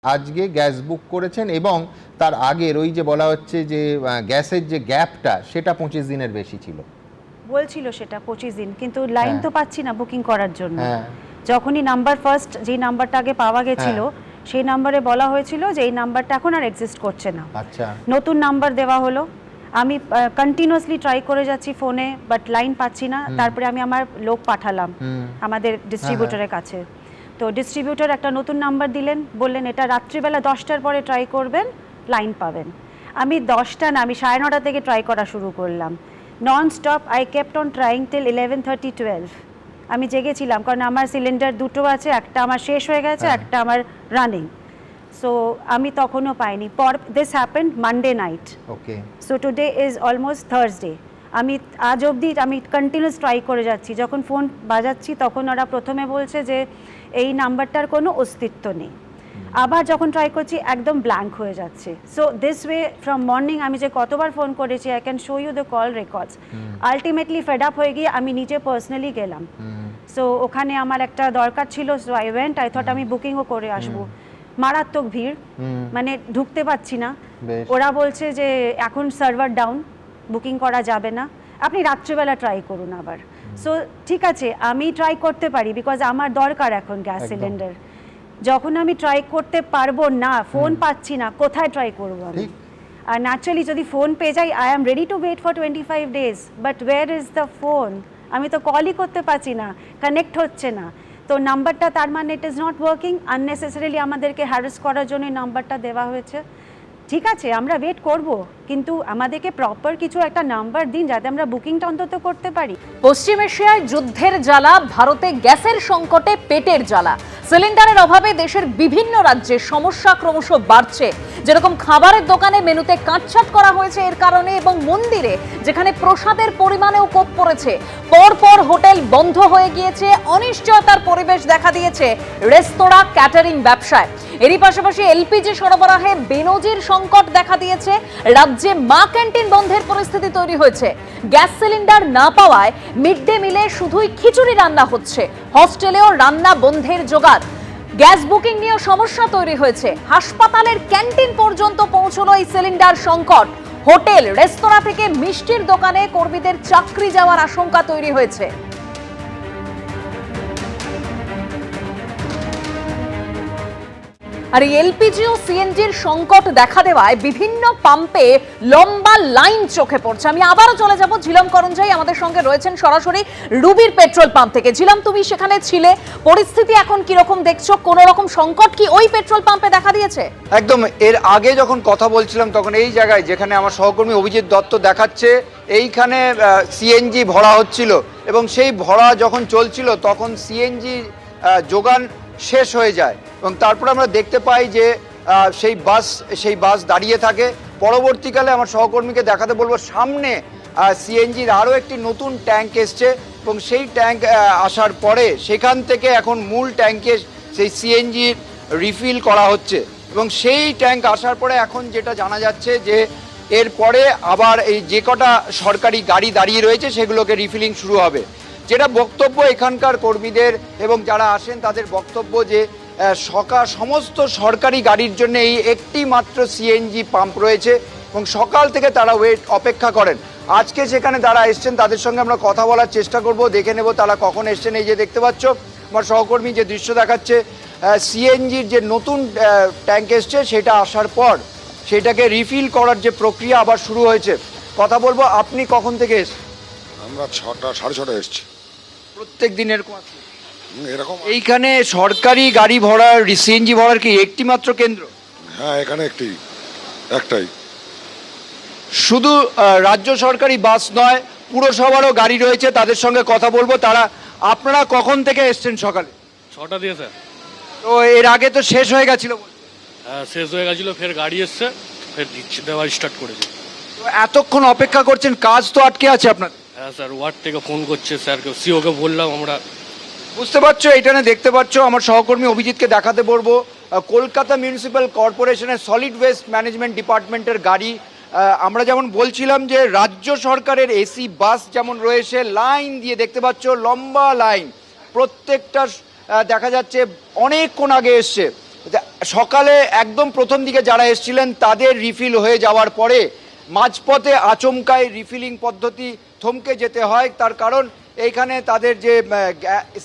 আজকে gas book করেছেন এবং তার আগের ওই যে বলা হচ্ছে যে গ্যাসের যে গ্যাপটা সেটা 25 দিনের বেশি ছিল, বলছিল সেটা 25 দিন, কিন্তু লাইন তো পাচ্ছি না বুকিং করার জন্য। হ্যাঁ যখনই নাম্বার ফার্স্ট যেই নাম্বারটা আগে পাওয়া গেছিল সেই নাম্বারে বলা হয়েছিল যে এই নাম্বারটা এখন আর এক্সিস্ট করছে না। আচ্ছা, নতুন নাম্বার দেওয়া হলো। আমি কন্টিনিউয়াসলি ট্রাই করে যাচ্ছি ফোনে, বাট লাইন পাচ্ছি না। তারপরে আমি আমার লোক পাঠালাম আমাদের ডিস্ট্রিবিউটরের কাছে। তো ডিস্ট্রিবিউটর একটা নতুন নাম্বার দিলেন, বললেন এটা রাত্রিবেলা 10টার পরে ট্রাই করবেন, লাইন পাবেন। আমি 10টা না, আমি 9:30 থেকে ট্রাই করা শুরু করলাম। Non stop I kept on trying till 11:30 12। আমি জেগেছিলাম কারণ আমার সিলিন্ডার দুটো আছে, একটা আমার শেষ হয়ে গেছে, একটা আমার রানিং। সো আমি তখনও পাইনি। This happened Monday night. Okay, so today is almost Thursday. আমি আজ অবধি আমি কন্টিনিউস ট্রাই করে যাচ্ছি। যখন ফোন বাজাচ্ছি তখন ওরা প্রথমে বলছে যে এই নাম্বারটার কোনো অস্তিত্ব নেই। আবার যখন ট্রাই করছি একদম ব্ল্যাঙ্ক হয়ে যাচ্ছে। So this way from morning আমি যে কতবার ফোন করেছি, I can show you the call records. Ultimately fed up হয়ে গিয়ে আমি নিজে পার্সোনালি গেলাম। সো ওখানে আমার একটা দরকার ছিল, so I went. I thought আমি বুকিংও করে আসবো। মারাত্মক ভিড়, মানে ঢুকতে পাচ্ছি না। ওরা বলছে যে এখন সার্ভার ডাউন, বুকিং করা যাবে না, আপনি রাত্রিবেলা ট্রাই করুন আবার। সো ঠিক আছে, আমি ট্রাই করতে পারি, বিকজ আমার দরকার এখন গ্যাস সিলিন্ডার। যখন আমি ট্রাই করতে পারবো না, ফোন পাচ্ছি না, কোথায় ট্রাই করবো আমি? আর ন্যাচারালি যদি ফোন পেয়ে যাই, I am ready to wait for 25 days, but where is the phone? আমি তো কলই করতে পারছি না, কানেক্ট হচ্ছে না। তো নাম্বারটা, তার মানে it is not working. Unnecessarily আমাদেরকে হ্যারাস করার জন্য নাম্বারটা দেওয়া হয়েছে। ঠিক আছে, আমরা ওয়েট করব, কিন্তু আমাদেরকে প্রপার কিছু একটা নাম্বার দিন যাতে আমরা বুকিংটা অন্তত করতে পারি। পশ্চিম এশিয়ায় যুদ্ধের জ্বালা, ভারতে গ্যাসের সংকটে পেটের জ্বালা। সিলিন্ডারের অভাবে দেশের বিভিন্ন রাজ্যে সমস্যা ক্রমশ বাড়ছে। যেরকম খাবারের দোকানে মেনুতে কাটছাট করা হয়েছে এর কারণে, এবং মন্দিরে যেখানে প্রসাদের পরিমাণেও কোপ পড়েছে। পরপর হোটেল বন্ধ হয়ে গিয়েছে, অনিশ্চয়তার পরিবেশ দেখা দিয়েছে রেস্তোরাঁ, ক্যাটারিং ব্যবসায়। এরই পাশাপাশি এলপিজি সরবরাহে বেনজির সংকট দেখা দিয়েছে। রাজ্যে মা ক্যান্টিন বন্ধের পরিস্থিতি তৈরি হয়েছে। গ্যাস সিলিন্ডার না পাওয়ায় মিড ডে মিলে শুধুই খিচুড়ি রান্না হচ্ছে। হস্টেলেও রান্না বন্ধের জোগাড়। গ্যাস বুকিং নিয়ে সমস্যা তৈরি হয়েছে। হাসপাতালের ক্যান্টিন পর্যন্ত পৌঁছলো এই সিলিন্ডার সংকট। হোটেল, রেস্তোরাঁ থেকে মিষ্টির দোকানে কর্মীদের চাকরি যাওয়ার আশঙ্কা তৈরি হয়েছে। আর এই এলপিজি ও সিএনজির সংকট দেখা দেওয়ায় বিভিন্ন পাম্পে লম্বা লাইন চোখে পড়ছে। আমি আবারও চলে যাব ঝিলম করঞ্জাই, আমাদের সঙ্গে রয়েছেন সরাসরি রুবির পেট্রোল পাম্প থেকে। ঝিলম, তুমি সেখানে ছিলে, পরিস্থিতি এখন কিরকম দেখছো? কোন রকম সংকট কি ওই পেট্রোল পাম্পে দেখা দিয়েছে? একদম, এর আগে যখন কথা বলছিলাম তখন এই জায়গায় যেখানে আমার সহকর্মী অভিজিৎ দত্ত দেখাচ্ছে, এইখানে সিএনজি ভরা হচ্ছিল এবং সেই ভরা যখন চলছিল তখন সিএনজি যোগান শেষ হয়ে যায় এবং তারপর আমরা দেখতে পাই যে সেই বাস দাঁড়িয়ে থাকে। পরবর্তীকালে আমার সহকর্মীকে দেখাতে বলবো, সামনে সিএনজির আরও একটি নতুন ট্যাঙ্ক এসছে এবং সেই ট্যাঙ্ক আসার পরে সেখান থেকে এখন মূল ট্যাঙ্কে সেই সিএনজির রিফিল করা হচ্ছে এবং সেই ট্যাঙ্ক আসার পরে এখন যেটা জানা যাচ্ছে যে এরপরে আবার এই যে কটা সরকারি গাড়ি দাঁড়িয়ে রয়েছে সেগুলোকে রিফিলিং শুরু হবে। যেটা বক্তব্য এখানকার কর্মীদের এবং যারা আসেন তাদের বক্তব্য যে সমস্ত সরকারি গাড়ির জন্য এই একটি মাত্র সিএনজি পাম্প রয়েছে এবং সকাল থেকে তারা অপেক্ষা করেন। আজকে সেখানে যারা এসছেন তাদের সঙ্গে আমরা কথা বলার চেষ্টা করব, দেখে নেব তারা কখন এসছেন। এই যে দেখতে পাচ্ছ আমার সহকর্মী যে দৃশ্য দেখাচ্ছে, সিএনজির যে নতুন ট্যাঙ্ক এসছে সেটা আসার পর সেটাকে রিফিল করার যে প্রক্রিয়া আবার শুরু হয়েছে। কথা বলবো, আপনি কখন থেকে এসছেন? আমরা 6টা 6:30 এসছি। প্রত্যেক দিনের এরকম এইখানে সরকারি গাড়ি ভরার, সিএনজি ভরার কি একটি মাত্র কেন্দ্র? হ্যাঁ, এখানে একটাই। শুধু রাজ্য সরকারি বাস নয়, পুরসভারও গাড়ি রয়েছে, তাদের সঙ্গে কথা বলবো। আপনারা কখন থেকে এসছেন? সকালে 6টা দিয়ে স্যার। তো এর আগে তো শেষ হয়ে গেছিল? হ্যাঁ, শেষ হয়ে গেছিল, ফের গাড়ি এসছে, ফের দিচ্ছে, দেওয়া স্টার্ট করেছে। তো এতক্ষণ অপেক্ষা করছেন, কাজ তো আটকে আছে আপনার? হ্যাঁ স্যার, ওয়ার্ড থেকে ফোন করছে স্যারকে, সিওকে বললাম আমরা। বুঝতে পারছো, এইখানে দেখতে পাচ্ছ আমার সহকর্মী অভিজিৎকে দেখাতে বলবো, কলকাতা মিউনিসিপ্যাল কর্পোরেশনের সলিড ওয়েস্ট ম্যানেজমেন্ট ডিপার্টমেন্টের গাড়ি। আমরা যেমন বলছিলাম যে রাজ্য সরকারের এসি বাস যেমন রয়েছে, লাইন দিয়ে দেখতে পাচ্ছ লম্বা লাইন, প্রত্যেকটা দেখা যাচ্ছে অনেকক্ষণ আগে এসছে সকালে একদম প্রথম দিকে যারা এসেছিলেন তাদের রিফিল হয়ে যাওয়ার পরে মাঝপথে আচমকায় রিফিলিং পদ্ধতি থমকে যেতে হয়, তার কারণ এইখানে তাদের যে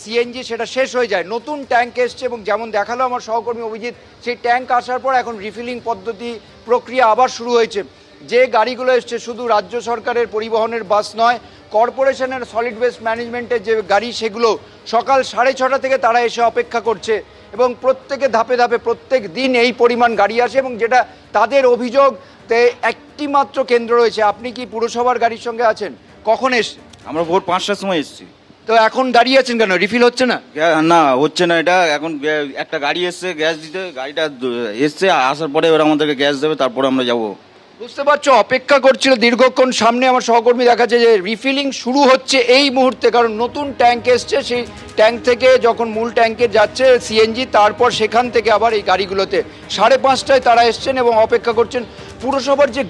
সিএনজি সেটা শেষ হয়ে যায়। নতুন ট্যাঙ্ক এসছে এবং যেমন দেখালো আমার সহকর্মী অভিজিৎ, সেই ট্যাঙ্ক আসার পর এখন রিফিলিং পদ্ধতি প্রক্রিয়া আবার শুরু হয়েছে। যে গাড়িগুলো এসছে শুধু রাজ্য সরকারের পরিবহনের বাস নয়, কর্পোরেশনের সলিড ওয়েস্ট ম্যানেজমেন্টের যে গাড়ি সেগুলো সকাল 6:30 থেকে তারা এসে অপেক্ষা করছে এবং প্রত্যেকে ধাপে ধাপে প্রত্যেক দিন এই পরিমাণ গাড়ি আসে এবং যেটা তাদের অভিযোগ একটি মাত্র কেন্দ্র রয়েছে। আপনি কি পুরসভার গাড়ির সঙ্গে আছেন? কখন এসছে? আমরা ভোর 5টার সময় এসেছি। তো এখন দাঁড়িয়ে আছেন কেন? রিফিল হচ্ছে না? না হচ্ছে না, এটা এখন একটা গাড়ি এসছে গ্যাস দিতে, গাড়িটা এসছে, আসার পরে ওরা আমাদেরকে গ্যাস দেবে, তারপরে আমরা যাব। বুঝতে পারছো, অপেক্ষা করছিল দীর্ঘক্ষণ। সামনে আমার সহকর্মী দেখাচ্ছে যে রিফিলিং শুরু হচ্ছে এই মুহূর্তে, কারণ নতুন ট্যাঙ্ক এসছে, সেই ট্যাঙ্ক থেকে যখন মূল ট্যাঙ্কে যাচ্ছে সিএনজি, তারপর সেখান থেকে আবার এই গাড়িগুলোতে 5:30টায় তারা এসছেন এবং অপেক্ষা করছেন। পুরসভার যে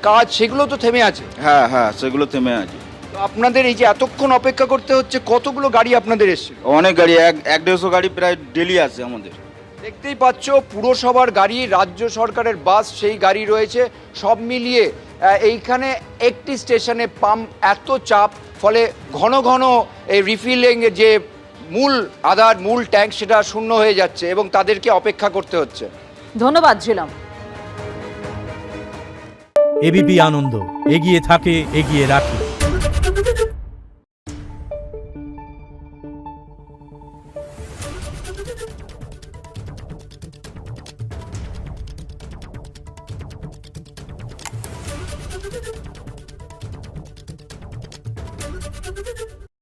কাজ সেগুলো তো থেমে আছে। হ্যাঁ হ্যাঁ, সেগুলো থেমে আছে। তো আপনাদের এই যে এতক্ষণ অপেক্ষা করতে হচ্ছে, কতগুলো গাড়ি আপনাদের এসছে? অনেক গাড়ি, 150 গাড়ি প্রায় ডেলি আসে আমাদের। দেখতেই পাচ্ছ পুরসভার গাড়ি, রাজ্য সরকারের বাস, সেই গাড়ি রয়েছে। সব মিলিয়ে এইখানে একটি স্টেশনে পাম্প এত চাপ, ফলে ঘন ঘন এই রিফিলিং যে মূল ট্যাঙ্ক সেটা শূন্য হয়ে যাচ্ছে এবং তাদেরকে অপেক্ষা করতে হচ্ছে। ধন্যবাদ ঝিলম। এবিপি আনন্দ, এগিয়ে থাকে, এগিয়ে রাখে।